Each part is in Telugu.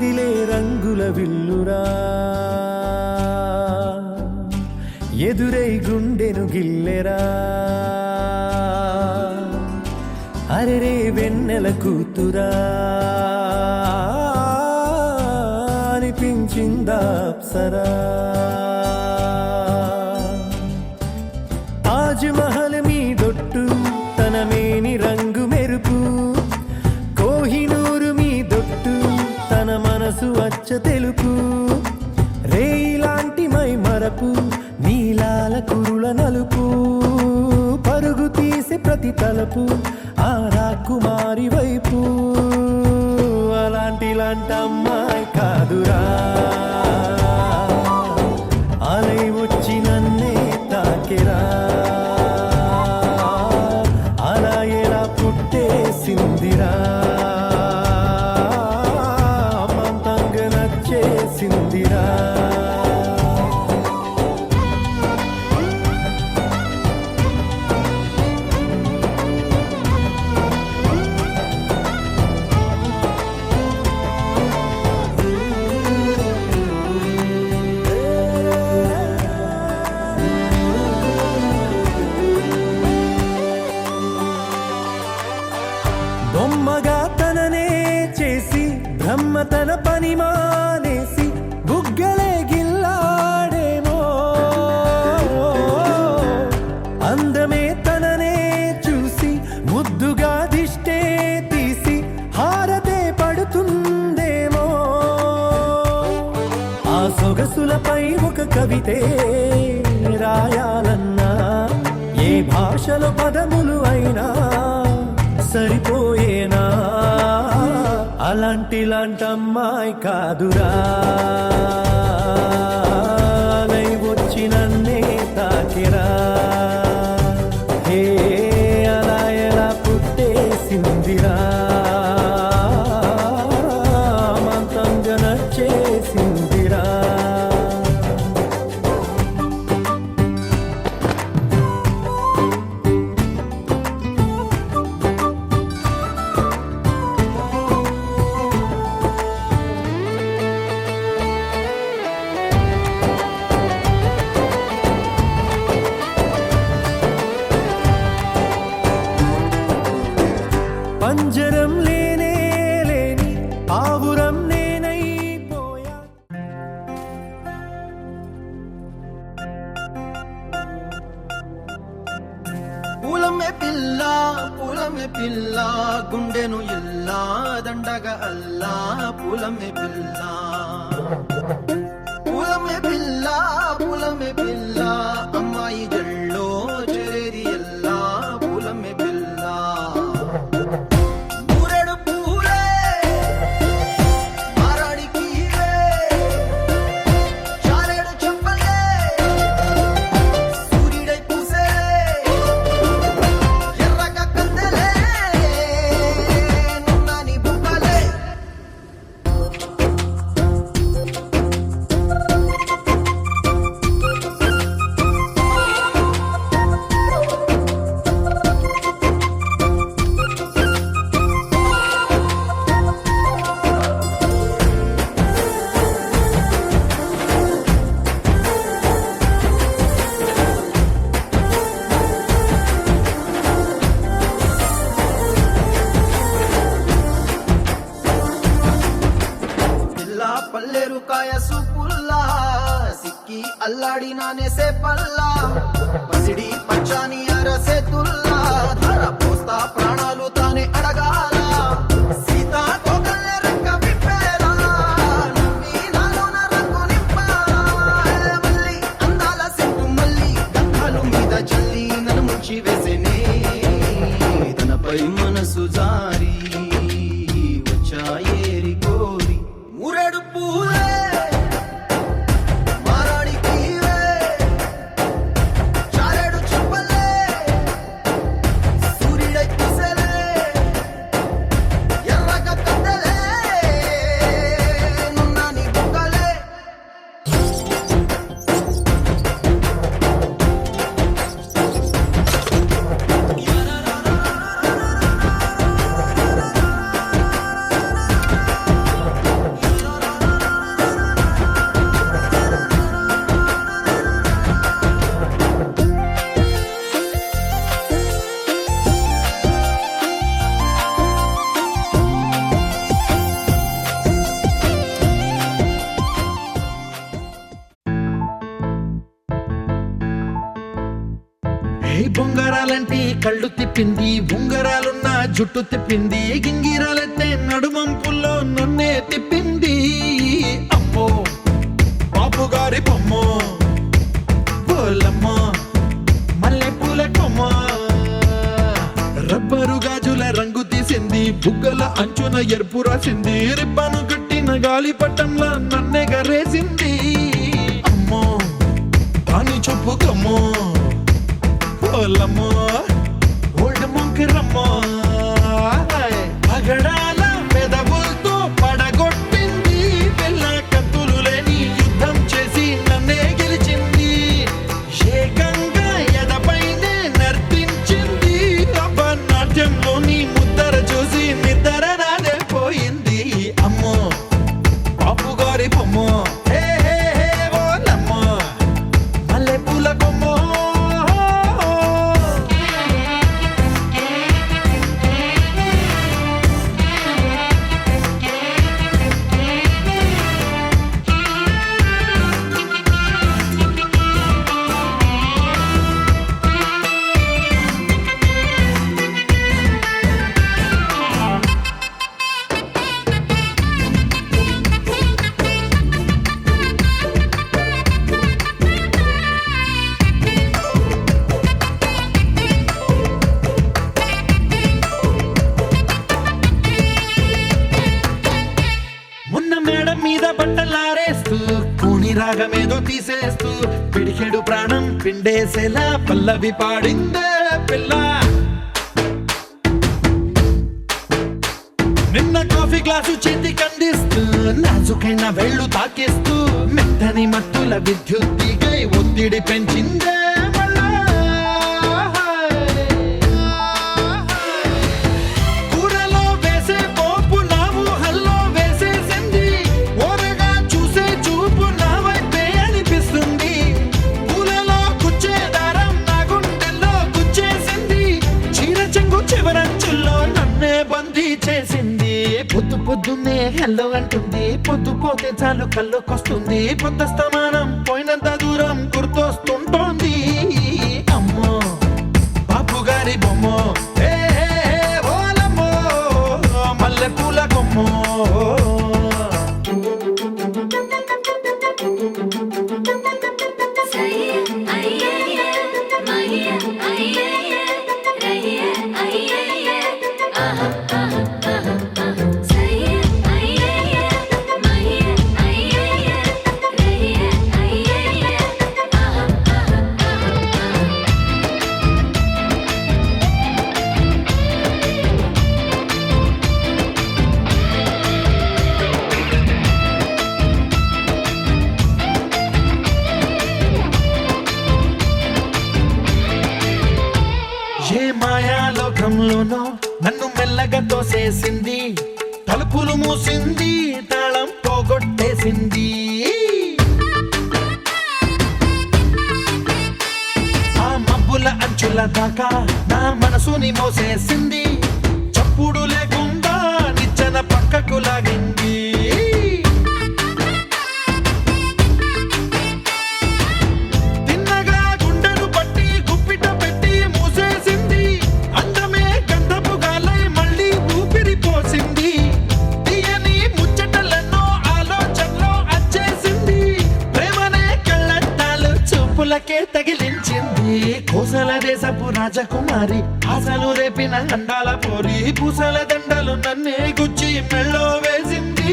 కదిలే రంగుల విల్లురా ఎదురై గుండెను గిల్లెరా అరెరే వెన్నెల కూతురా అనిపించిందా అప్సరా తాజ్ మహల్ మీదొట్టు తన మేని రంగు మెరుపు కోహినూరు మీదొట్టు తన మనసు అచ్చ తెలుపు రేయిలాంటి మై మరపు నీలాల కురుల నలుపు పరుగు తీసి ప్రతి తలపు ఆ రాకుమారి వైపు అలాంటి అమ్మాయి కాదురా అలై వచ్చి నన్నే తాకెరా అలా ఎలా పుట్టేసిందిరా మంతంగా నచ్చేసిందిరా బొమ్మగా తననే చేసి బ్రహ్మ తన పని మానేసి బుగ్గలే గిల్లాడేమో అందమే తననే చూసి ముద్దుగా దిష్టే తీసి హారతే పడుతుందేమో ఆ సొగసులపై ఒక కవితే రాయాలన్నా ఏ భాషలో పదములు అయినా సరిపోయేనా అలాంటి అమ్మాయి కాదురా అలై వచ్చి నన్నే తాకిరా హే అలా ఎలా పుట్టేసిందిరా మంతంగా నచ్చేసిందిరా పంజరం లేనే లేని పావురం నేనైపోయా పూలమే పిల్ల గుండెను ఇల్లా దండగా అల్లా పూలమే పిల్ల అమ్మాయి జల్లో చేరేది ఎల్లా పూలమే పిల్ల పల్లెరుకాయ సుపుల్లా సిక్కి అల్లాడి నానేసే పల్లా పసిడి పచ్చాని అరసే తుల్లా ధర పోస్తా ప్రాణాలు తానే అడగాల సీతా కోకల్లే రెక్క విప్పేలా నవ్వి నాలోన రంగు నింపాలా మళ్ళీ అందాల సెట్టు మళ్ళీ గంధాలు మీద చల్లి నన్ను ముంచి వేసేనే తనపై మనసు జారి వచ్చాయేరి కోరి మురెడు పూలే బొంగరాలంటే కళ్ళు తిప్పింది, ఉంగరాలున్న జుట్టు తిప్పింది, గింగిరాలైతే నడుమంపుల్లో నన్నే తిప్పింది. అమ్మో బాబు గారి బొమ్మ, పోలమ్మ మల్లె పూల కొమ్మ, రబ్బరు గాజుల రంగు తీసింది, బుగ్గల అంచున ఎరుపు రాసింది, రిబ్బను కట్టిన గాలి పట్టంలా నన్నే గరేసింది. అమ్మో దాని చూపు కమ్మో, పోలమ్మో ఓల్డ్ మొంకిరమ్మో, పగడాల పెదవులతో పడగొట్టింది, పిల్ల కత్తులు లేని యుద్ధం చేసి నన్నే గెలిచింది, ఏకంగా ఎదపైనే నర్తించింది, నాట్యంలోని ముద్దర చూసి నిద్ర నాదే పోయింది. అమ్మో బాపు గారి బొమ్మ, హే హే హే ఓలమ్మ మల్లె పూల కొమ్మ. మొన్న మేడం మీద బట్టలారేస్తూ, కూని రాగమేదో తీసేస్తూ, పిడికెడు ప్రాణం పిండేసేలా పల్లవి పాడిందే పిల్ల. నిన్న కాఫీ గ్లాసు చేతి కందిస్తూ, నాజుకైన వేళ్ళు తాకిస్తూ, మెత్తని మత్తుల విద్యుత్ తీగై ఒత్తిడి పెంచిందే మళ్ళా. కూరలో వేసే పోపు నా ఊహల్లో వేసేసింది, ఓరగా చూసే చూపు నా వైపే అనిపిస్తుంది, పూలలో గుచ్చే దారం నా గుండెల్లో గుచ్చేసింది, చీర చెంగు చివరంచుల్లో నన్నే బందీ చేసింది. పొద్దు పొద్దున్నే హెల్లో అంటుంది, పొద్దు పోతే చాలు కళ్ళొకొస్తుంది, పొద్దస్తమానం పోయినంత దూరం గుర్తొస్తుంటోంది. అమ్మో బాపు గారి బొమ్మ, హే హే హే ఓలమ్మో మల్లె పూల కొమ్మ. ఏ మాయాలోకంలోనో నన్ను మెల్లగా తోసేసింది, తలుపులు మూసింది, తాళం పోగొట్టేసింది, ఆ మబ్బుల అంచుల దాకా నా మనసుని మోసేసింది, చప్పుడు లేకుండా నిచ్చెన పక్కకు లాగింది. తిన్నగా గుండెను పట్టి గుప్పిట పెట్టి మూసేసింది, అందమే గంధపు గాలై మళ్ళీ ఊపిరి పోసింది, తీయని ముచ్చటలెన్నో ఆలోచనలో అచ్చేసింది, ప్రేమనే కళ్ళట్టాలు చూపులకే తగిలించింది, కోసల దేశపు రాజకుమారి ఆశలు రేపిన అండాల పోరి, పూసల దండలు నన్నే గుచ్చి మెళ్ళో వేసింది.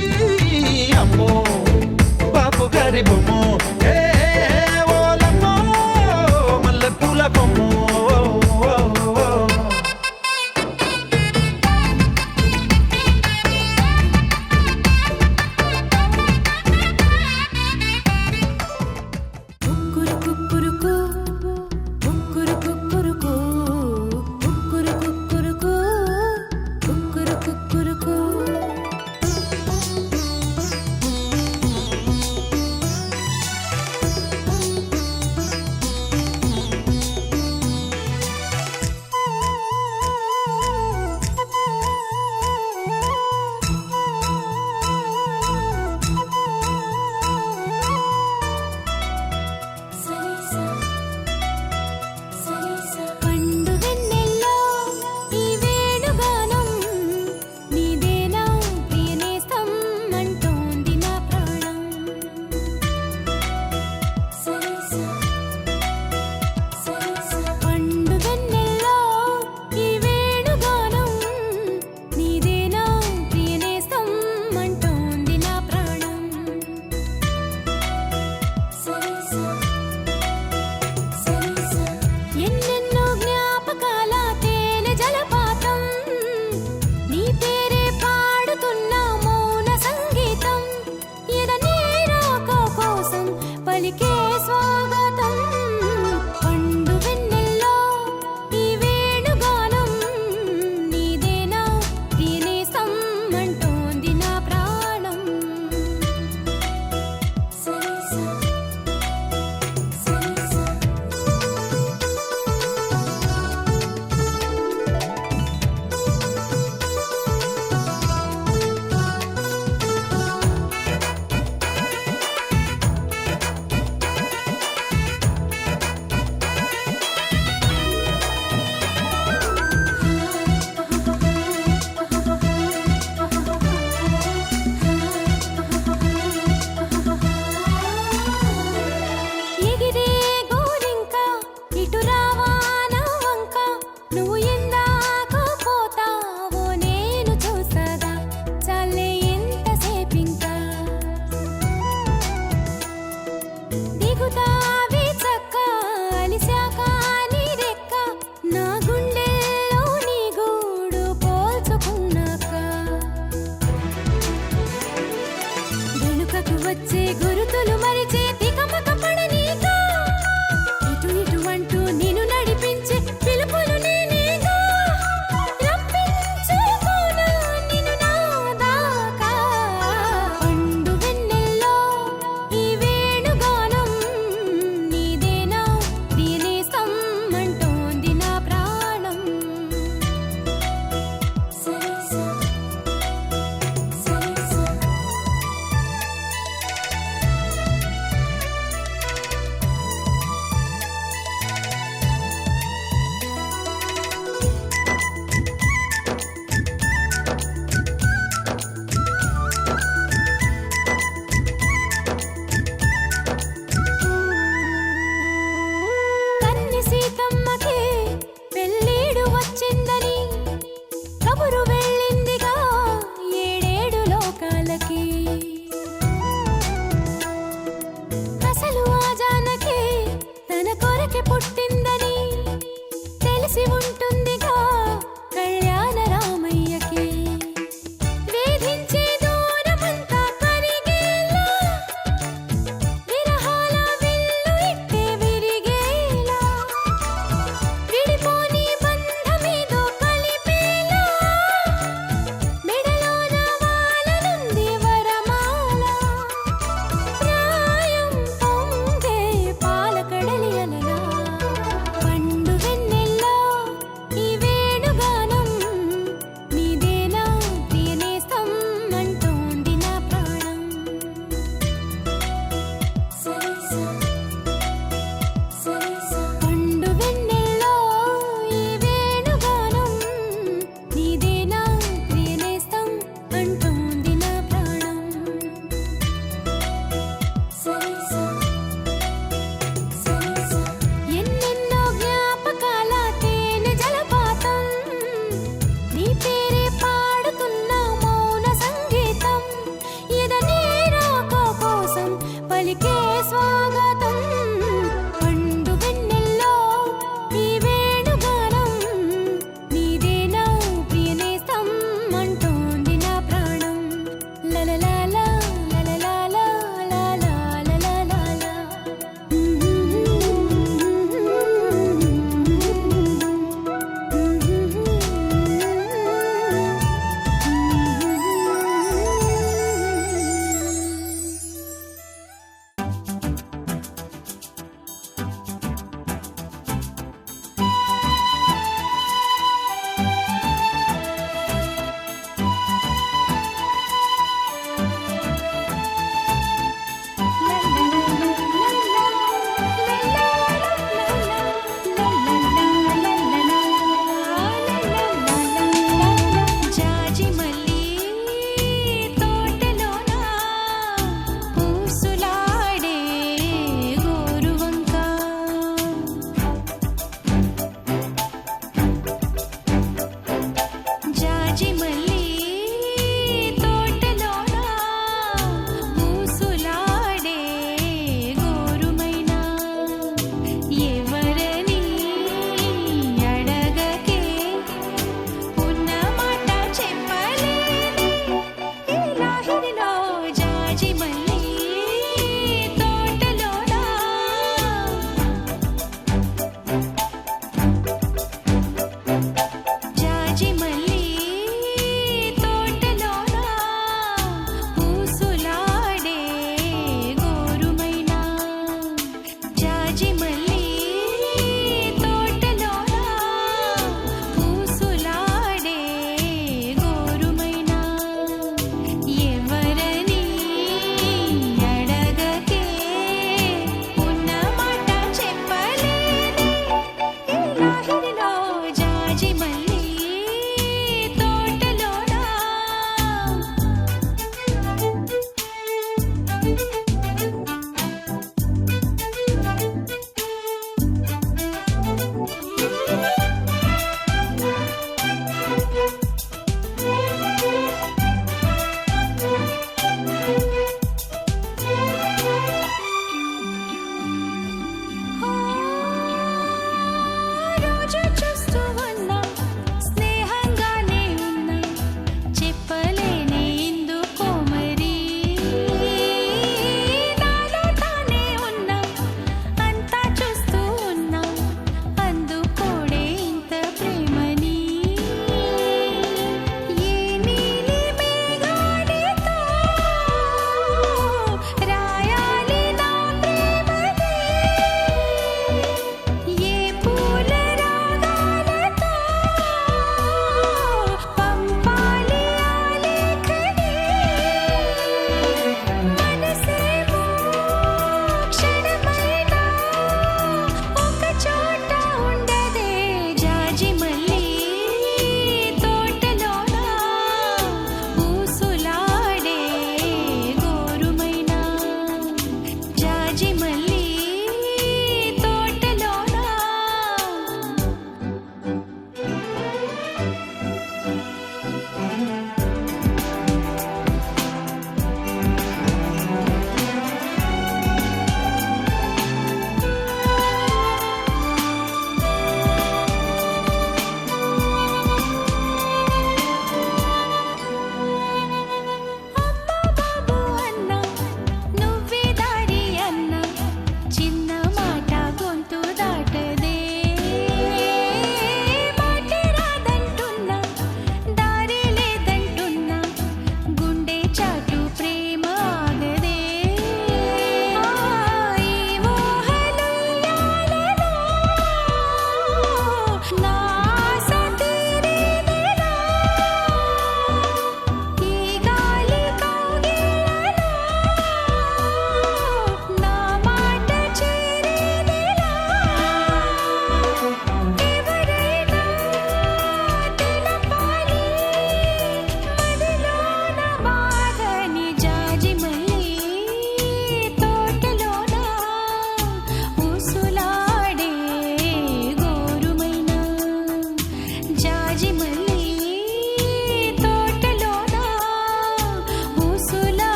అమ్మో బాపు గారి బొమ్మ, హే హే హే ఓలమ్మో మల్లె పూల కొమ్మ. పలికే స్వాగతం పండు వెన్నెల్లో ఈ వేణుగానం నీదేనా ప్రియనేస్తం అంటోంది నా ప్రాణం లలలాలా లలలాలా లాలాలాలాలా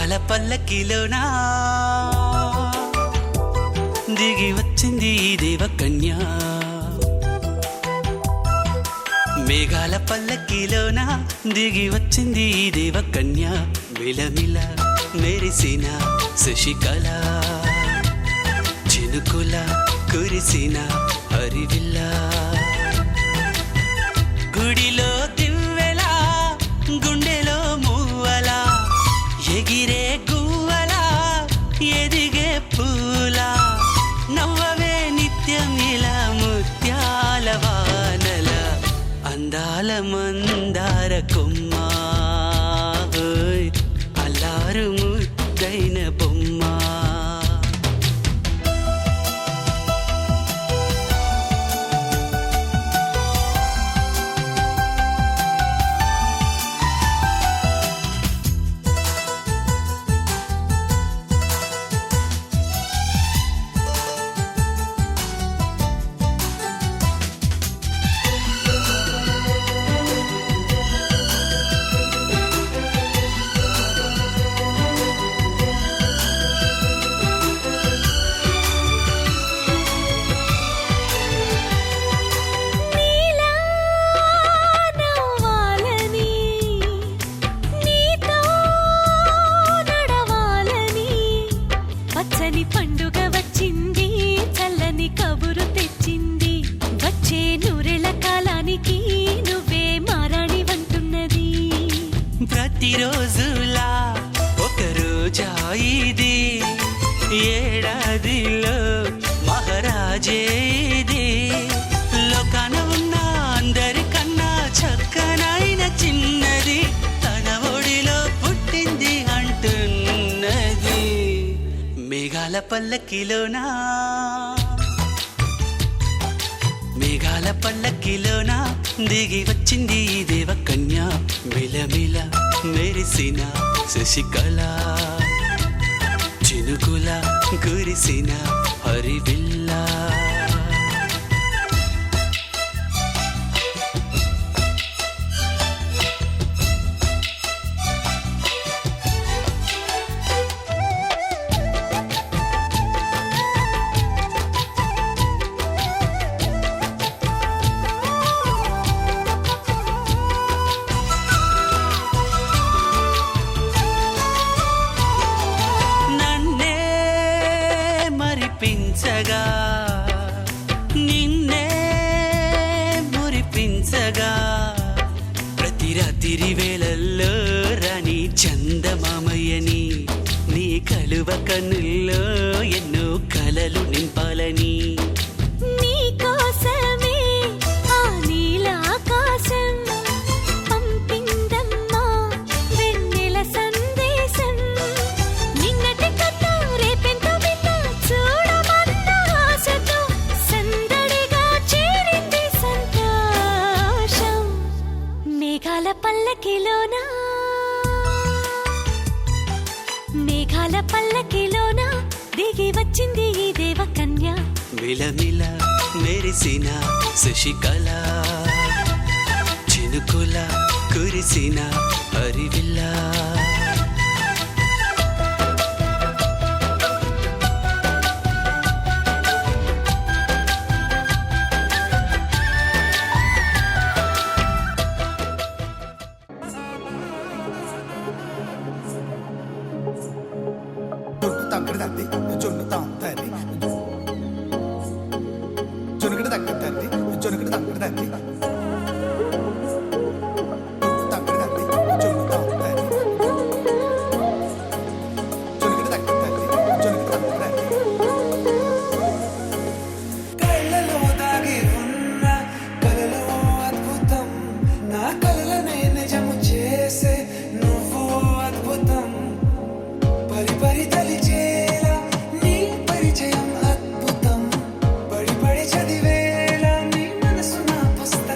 మేఘాల పల్లకిలోనా దిగి వచ్చింది ఈ దేవకన్య మేఘాల పల్లకిలోన దిగి వచ్చింది ఈ దేవకన్య మిలమిల మెరిసిన శశికళ చినుకుల కురిసిన హరివిల్ల గుడిలో దివ్వెలా గుండెలో మూవలా ఎగిరే గువ్వలా ఎదిగే పూలా నవ్వవే నిత్యం ఇలా ముత్యాల వానల అందాల మందార కొమ్మ ఓయ్ అల్లారు ముద్దైన బొమ్మ నీలా నవ్వాలని నీతో నడవాలని పచ్చని పండుగ వచ్చింది చల్లని కబురు తెచ్చింది వచ్చే నూరెళ్ళ కాలానికి నువ్వే మారాణి వంటున్నది ప్రతిరోజులా ఒక రోజా ఇది ఏడాదిలో మహారాజే ఇది లోకాన ఉన్న అందరికన్నా చక్కనైన చిన్నది తన ఒడిలో పుట్టింది అంటున్నది మేఘాల పల్లకిలోనా మేఘాల పల్లకిలోన దిగి వచ్చింది ఈ దేవకన్య మిలమిల మెరిసిన శశికళ చినుకుల కురిసిన హరివిల్ల నన్నే మరిపించగా నిన్నే మురిపించగా ప్రతి రాత్రి వేళల్లో రాణి చందమామయ్యని నీ కలువ కన్నుల్లో ఎన్నో కలలు నింపాలని నీకోసమే ఆ నీలాకాశం పంపిందమ్మా వెన్నెల సందేశం నిన్నటి కన్నా రేపెంతో బిడ్డ చూడమన్న ఆశతో సందడిగా చేరింది సంతోషం మేఘాల పల్లకిలోనా మేఘాల పల్లకిలోన దిగి వచ్చింది ఈ దేవకన్య మిలమిల మెరిసిన శశికళ చినుకుల కురిసిన హరివిల్ల తగ్గడ తల్లి జొన్ను తాంతల్లి జొనుగడ తగ్గడ తల్లి జొనుగడ తగ్గడ తల్లి తగ్గడ తల్లి జొన్ను తాంతల్లి జొనుగడ తగ్గడ తల్లి జొనుగడ తగ్గడ తల్లి కళ్ళలో దాగి ఉన్న కలలో అద్భుతం నా కలలనే నిజము చేసే నువ్వు అద్భుతం పరి పరి తలిచేలా నీ పరిచయం అద్భుతం పడి పడి చదివేలా నీ మనసు నా పుస్తకం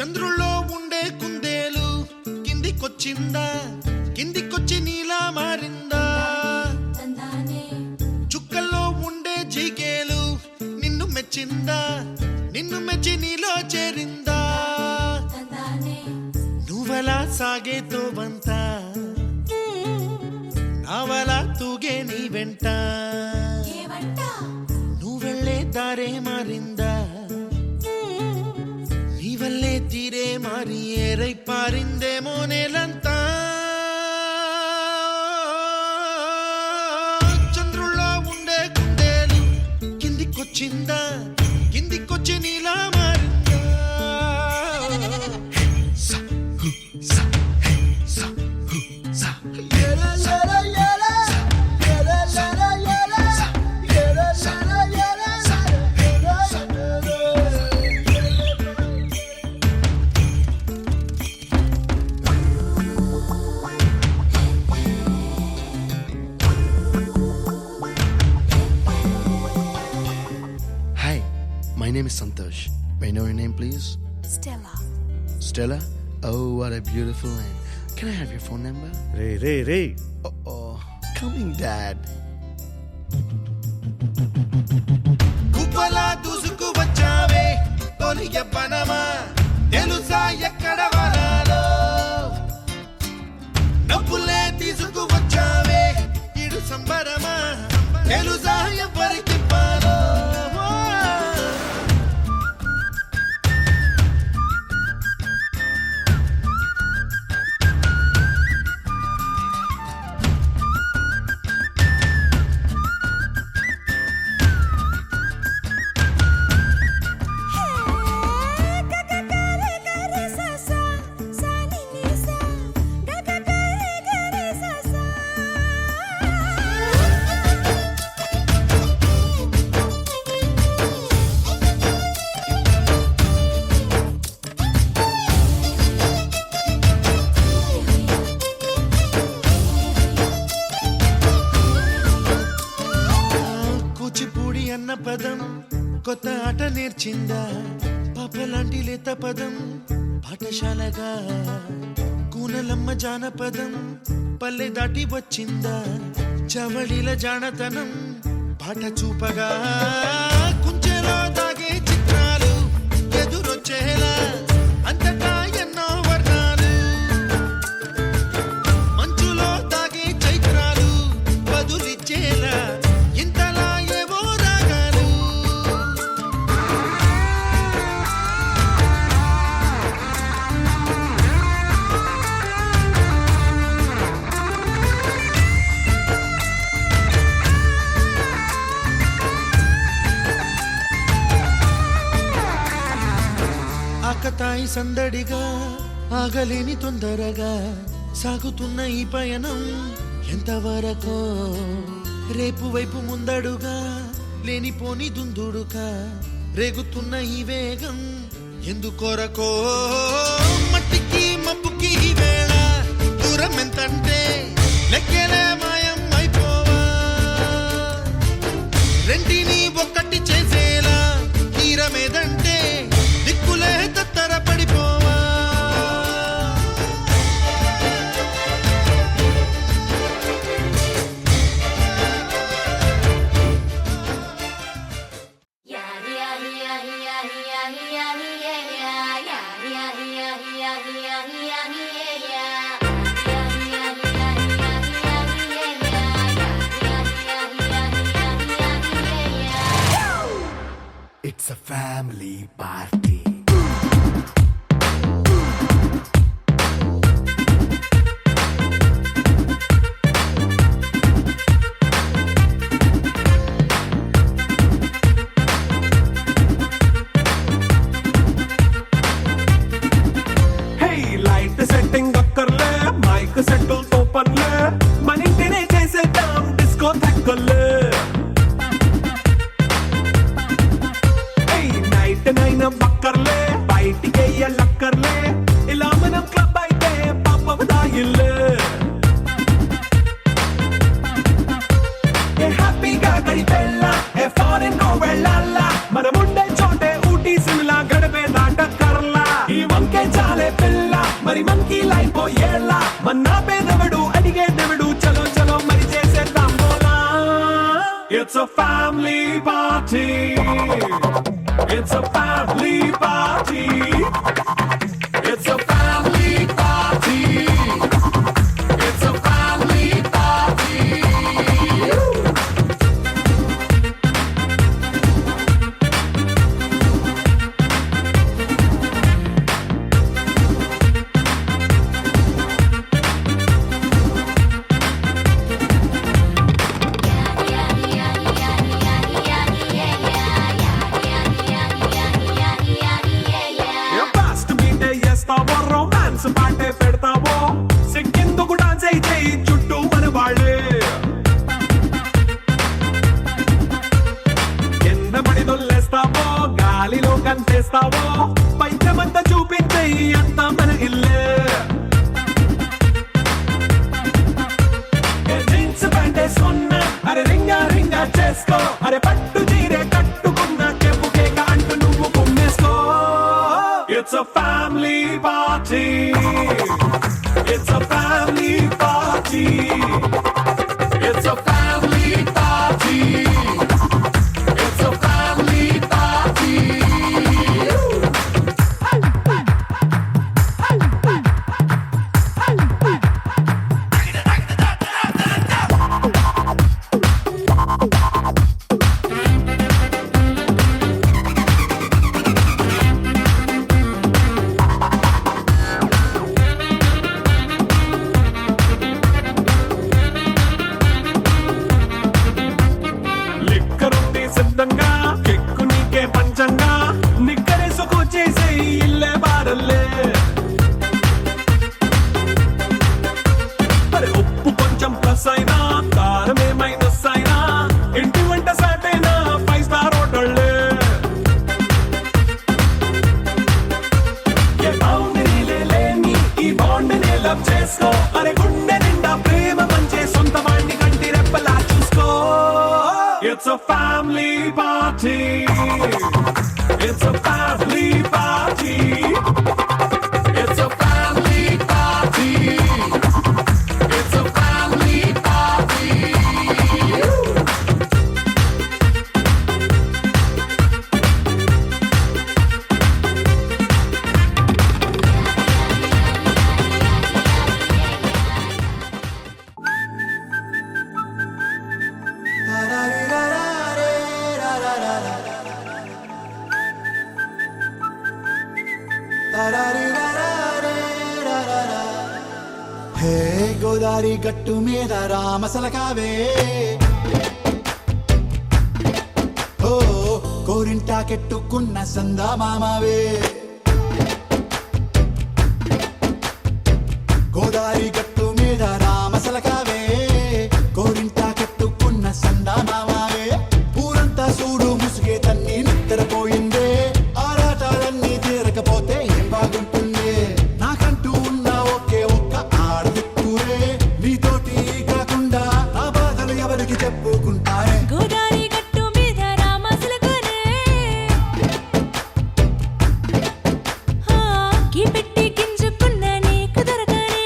చంద్రుల్లో ఉండే కుందేలు కిందికొచ్చిందా కిందికొచ్చి నీలా మారిందా చుక్కల్లో ఉండే జీకేలు నిన్ను మెచ్చిందా నిన్ను మెచ్చి నీలో చేరిందా నువ్వలా సాగేతో వంత నావలా తూగే నీ వెంట నువ్వెళ్ళే దారే మారిందా నీ వల్లే తీరే మారి ఏరై పారిందేమో నేలంతా చంద్రుల్లో ఉండే కుందేలు కిందికొచ్చిందా కిందికొచ్చి నీలా మారిందా సా, హు, సా, హే, సా, హు, సా. Hi, my name is Santosh. May I know your name, please? Stella. Stella? Oh, what a beautiful name. Can I have your phone number? Ray Oh, coming, Dad. కుప్పలా దూసుకు వచ్చావే తొలి యవ్వనమా తెలుసా ఎక్కడ వనాలో నవ్వులే తీసుకు వచ్చావే ఇడు సంబరమా తెలుసా ఎవరికి పాలో కూచిపూడి అన్న పదం కొత్త ఆట నేర్చిందా పాపలాంటి లేత పదం పాఠశాలగా కూనలమ్మ జానపదం పల్లె దాటి వచ్చిందా చవడిల జానతనం పాట చూపగా కుంచెలో దాగే చిత్రాలు ఎదురొచ్చేలా అంతటా ఎన్నో వర్ణాలు మంచులో దాగే చైత్రాలు బదులిచ్చేలా ఇంతలా ఏవో రాగాలు ఆకతాయి సందడిగా ఆగలేని తొందరగా సాగుతున్న ఈ పయనం ఎంతవరకో రేపు వైపు ముందడుగా లేనిపోని దుందుడుగా రేగుతున్న ఈ వేగం ఎందుకొరకో మట్టికి మబ్బుకి ఈ వేళ దూరం ఎంతంటే లెక్కలే మాయం అయిపోవా రెంటిని ఒక్కటి చేసేలా తీరమేదంటే దిక్కులే తత్తర పడిపోవా It's a family party. Light setting అక్కర్లే మైక్ సెట్టుల్ తో పర్లే మన ఇంటినే చేసేద్దాం డిస్కో థక్కర్లే నైట్ నైన్ బక్కర్లే బయటికి వెయ్యలక్కర్లే ఇలా మనం క్లబ్ అయితే పాపం దాయిల్లే హ్యాపీగా గడిపెళ్ళ ఏ ఫారెన్ నో వెళ్ళాలా మనం ఉండే చోటే ఊటీ సిమ్లా గడిపే దాట కర్లా ఈ వంకే మరి మంకీ లైపోయేలా మన్నా పేదవడు అడిగేదెవడు చలో చలో మరి చేసేద్దాం బోలా It's a family party It's a family party It's a family party It's a family party fast మీటే చేస్తావో రొమాన్స్ పాటే పెడతావో సిగ్గెందుకు డాన్స్ అయితే చుట్టూ మన వాళ్ళే కింద పడి దొల్లేస్తావో గాలిలో కంటేస్తావో పైచమంతా చూపించే అంతా మన ఇల్లే జీన్స్ ప్యాంటే సొన్న అరే రింగా రింగా చేసుకో అరే పట్టు చీరే కట్టుకున్న కెప్పు కేక అంటూ నువ్వు కుమ్మేసుకో It's a family party It's a family party It's a family party It's a family party లిక్కరుంది సిద్ధంగా కెక్కు నీకే పంచంగా నిక్కరేసుకు చేసే ఇల్లే బారల్లే మరి ఉప్పు కొంచెం ప్లస్ అయినా కారమే మైనస్ అయినా ఇంటి వంట సాటైనా 5 స్టార్ హోటళ్ళే ఏ బౌండరీలే లేని ఈ బాండ్నే లవ్ చేసుకో అరే గుండె నిండా ప్రేమ పంచే సొంత వాడిని కంటి రెప్పలా చూసుకో It's a family party It's a family party It's a family party It's a family party హే గోదారి గట్టు మీద రామసలకావే ఓ కోరింటాకెట్టుకున్న సందా మామావే గోదారి గట్టు మీద రామసలకావే కోరింటాకెట్టుకున్న సందా మామావే ఊరంతా చూడు ముసుగే తన్ని నిద్రపోయిందే ఆరాటాలన్నీ తీరకపోతే ఏం బాగుంటుంది నాకంటూ ఉన్న ఒకే ఒక్క ఆడదిక్కురే నీతోటి కాకుండా నా బాధలు ఎవరికి చెప్పుకుంటారే గోదారి గట్టు మీద రామసలకునే కీ పెట్టి గింజుకున్న నీకు దొరకనే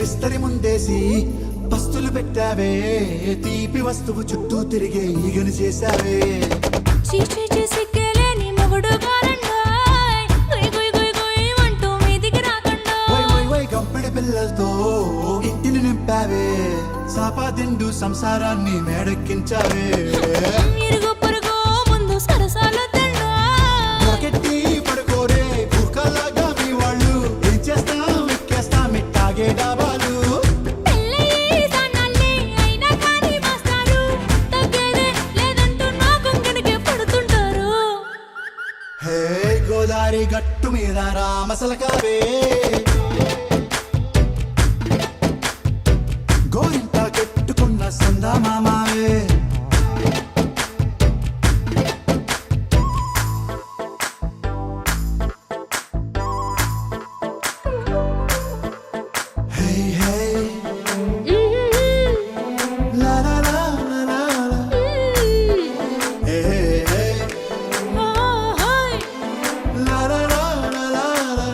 విస్తరి ముందేసి పస్తులు పెట్టావే తీపి వస్తువు చుట్టూ తిరిగే ఈగను చేశావే చీచి సిగ్గలేని మొగుడు గారండాయ్ గుయ్ గుయ్ గుయ్ గుయ్ అంటూ మీదికి రాకండా వై వై వై గంపెడి పిల్లలతో ఇంటిని నింపావే సాపాదిండు సంసారాన్ని మేడెక్కించావే ఇరుగు పొరుగు ముందు సరసాలు తండా మొరకెట్టి పడుకోరే కుక్కలాగా మీ వాళ్ళు ఏం చేస్తాం ఎక్కేస్తాం ఇట్టాగే డాబాలు పెళ్ళయి సన్నాళ్ళే అయినా కానీ మాస్తారు తగ్గేదే లేదంటూ నా కొంగనకే పడుతుంటారు హే గో గోదారి గట్టు మీద రామసలకావే గోరింట కట్టుకున్న సందా మామావే Hey, hey, la la la la la la. Hey, hey, hey, la la la la la la.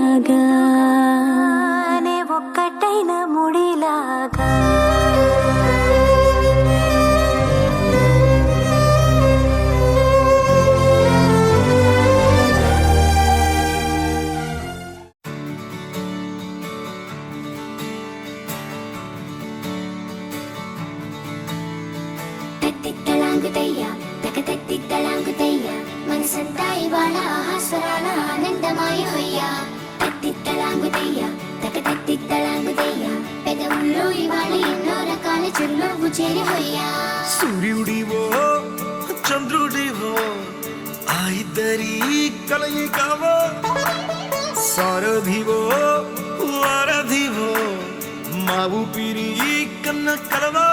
ముడిలాగా నే ఒక్కటైన ముడిలాగా తత్తిత్తలాంగుతయ్యా తకతత్తిత్తలాంగుతయ్యా మనసంతా ఇవాళ ఆహాస్వరాల ఆనందమాయ హొయ్యా తత్తిత్తలాంగుతయ్యా తకతత్తిత్తలాంగుతయ్యా పెదవుల్లో ఇవాళ ఎన్నో రకాల చిరునవ్వు చేరి హొయ్యా సూర్యుడివో చంద్రుడివో ఆ ఇద్దరి కలయికవో సారథివో వారధివో మా ఊపిరి కన్న కలవో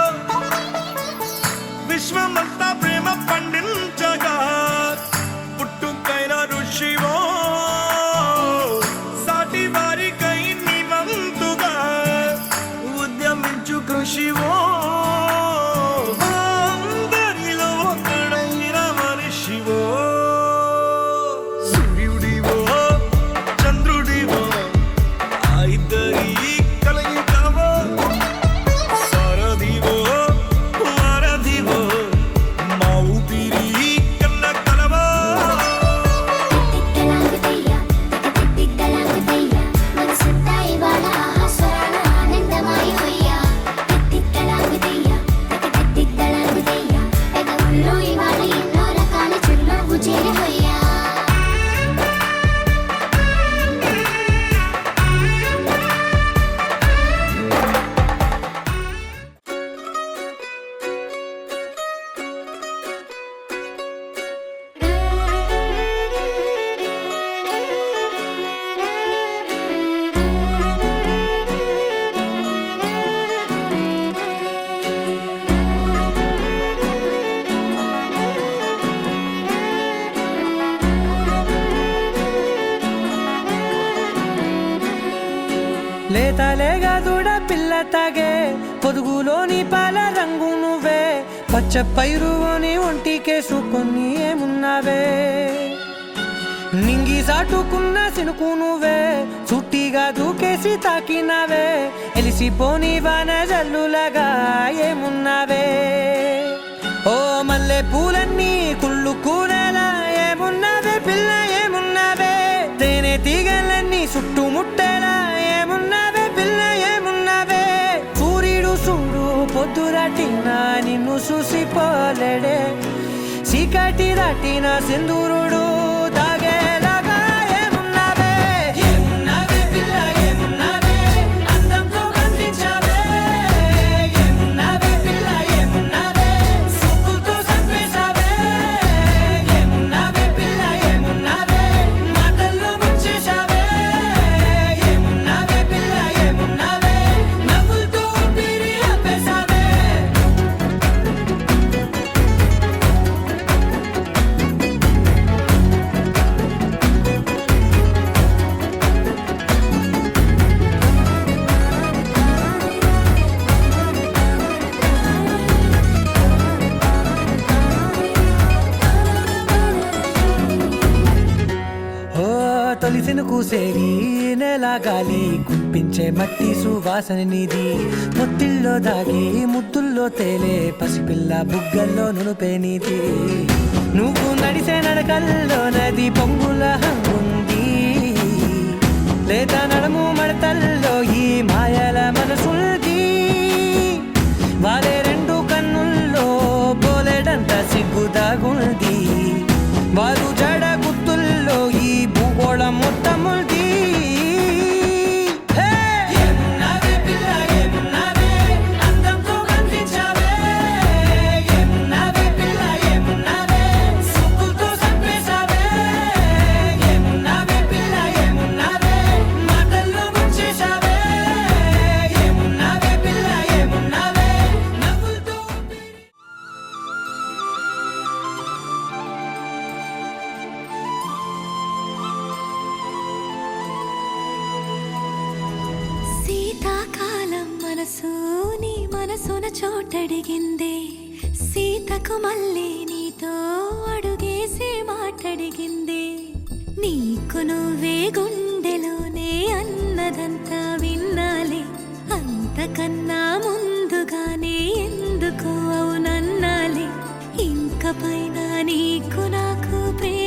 విశ్వమంతా ప్రేమ పండించగా పుట్టుకైన ఋషివో సాటి వారికై నివంతుగా ఉద్యమించు కృషివో అందరిలో ఒకడైన మనిషివో సూర్యుడివో చంద్రుడివో ఆ ఇద్దరి కలయికవో సారథివో వారధివో మా ఊపిరి కన్న కలవో తత్తిత్తలాంగుతయ్యా తకతత్తిత్తలాంగుతయ్యా మనసంతా ఇవాళ ఆహాస్వరాల ఆనందమాయ హొయ్యా తత్తిత్తలాంగుతయ్యా తకతత్తిత్తలాంగుతయ్యా పెదవుల్లో ఇవాళ ఎన్నో రకాల చిరునవ్వు చేరి హొయ్యా లేతలేగా దూడ పిల్ల తాగే పొదుగులోని పాల రంగు నువ్వే పచ్చ పైరుని ఒంటికేసుకొని ఏమున్నావే నింగి సాటుకున్న సినుకు నువ్వే చుట్టిగా దూకేసి తాకినావే ఎలిసిపోని వాన జల్లులగా ఏమున్నావే ఓ మల్లె పూలన్నీ కుళ్ళు కూరలా ఏమున్నావే పిల్ల ఏమున్నావే తేనె తీగలన్నీ చుట్టుముట్టేలా ఏమున్నావే పిల్ల ఏమున్నావే సూర్యుడు చూడు పొద్దురాటిన నిన్ను చూసిపోలేడే చీకటి దాటిన సింధూరుడు తాగేలాగా ఏమున్నావే ఏమున్నావే పిల్ల ఏమున్నావే అందంతో కనిపించావే ఏమున్నావే పిల్ల ఏమున్నావే సుక్కుతో చంపేశావే ఏమున్నావే పిల్ల ఏమున్నావే మాటల్లో ముంచేశావే ఏమున్నావే పిల్ల ఏమున్నావే నవ్వులతో ఊపిరి ఆపేశావే ఓ తొలిసిన కూసేరి నెల గాలి గుప్పించే మట్టి సువాసన నీది పొత్తిల్లో దాగి ముద్దుల్లో తేలే పసిపిల్ల బుగ్గల్లో నునుపే నీది నువ్వు నడిసే నడకల్లో నది పొంగుల హంగుంది లేదా నడము మడతల్లో ఈ మాయల మనసుల్ది వాలే రెండు కన్నుల్లో బోలెడంత సిగ్గుదాగుంది వారు జడ గుత్తుల్లో ఈ భూగోళం మొత్తముల్ది ఏమున్నావే పిల్ల ఏమున్నావే అందంతో కనిపించావే ఏమున్నావే పిల్ల ఏమున్నావే సుక్కుతో చంపేశావే ఏమున్నావే పిల్ల ఏమున్నావే మాటల్లో ముంచేశావే ఏమున్నావే పిల్ల ఏమున్నావే నవ్వులతో శీతాకాలం మనసు నీ మనసున చోటడిగిందే సీతకు మళ్ళీ నీతో అడుగేసి మాటడిగిందే నీకు నువ్వే గుండెలోనే ఇంతకన్నా ముందుగానే ఎందుకు అవునన్నాలి ఇంక పైన నీకు నాకు ప్రేమ